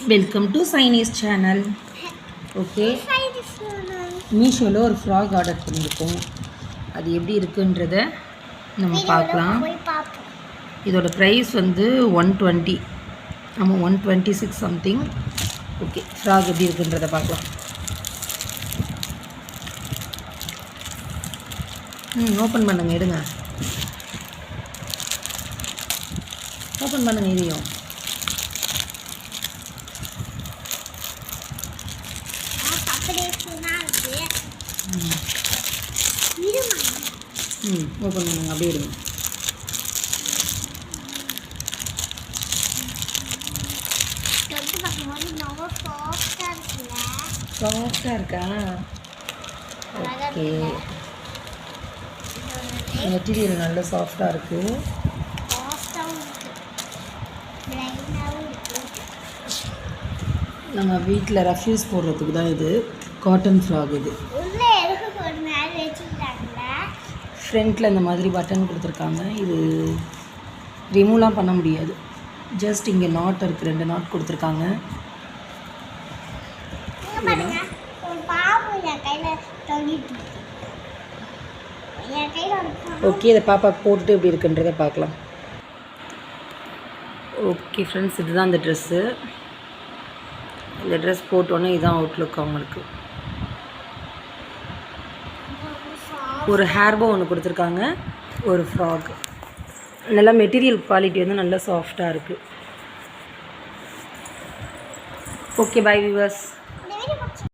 Welcome to Chinese channel. Okay, மீஷோவில் ஒரு frock order பண்ணியிருக்கோம். அது எப்படி இருக்குன்றத நம்ம பார்க்கலாம். இதோட ப்ரைஸ் வந்து 120, ஆமாம் 126 சம்திங். ஓகே, ஃப்ராக் எப்படி இருக்குன்றத பார்க்கலாம். ஓப்பன் பண்ணுங்க, எடுங்க, ஓப்பன் பண்ணுங்க இதையும். ஓப்பன் பண்ணுங்க, அப்படியே எடுங்க. சாஃப்டாக இருக்கா? ஓகே, மெட்டீரியல் நல்ல சாஃப்டாக இருக்குது. நம்ம வீட்டில் ரஃப்யூஸ் போடுறதுக்கு தான் இது. காட்டன் ஃப்ராக் இது. ஃப்ரண்ட்டில் இந்த மாதிரி பட்டன் கொடுத்துருக்காங்க. இது ரிமூவ்லாம் பண்ண முடியாது. ஜஸ்ட் இங்கே நாட் இருக்குது, 2 நாட் கொடுத்துருக்காங்க. ஓகே, இதை பாப்பா போட்டுட்டு எப்படி இருக்குன்றதை பார்க்கலாம். ஓகே ஃப்ரெண்ட்ஸ், இதுதான் இந்த ட்ரெஸ்ஸு. இந்த ட்ரெஸ் போட்டோன்னே இதுதான் அவுட்லுக் அவங்களுக்கு. ஒரு ஹேர்போ ஒன்று கொடுத்துருக்காங்க, ஒரு ஃப்ராக். நல்லா மெட்டீரியல் குவாலிட்டி வந்து நல்லா சாஃப்டாக இருக்குது. Okay, bye viewers.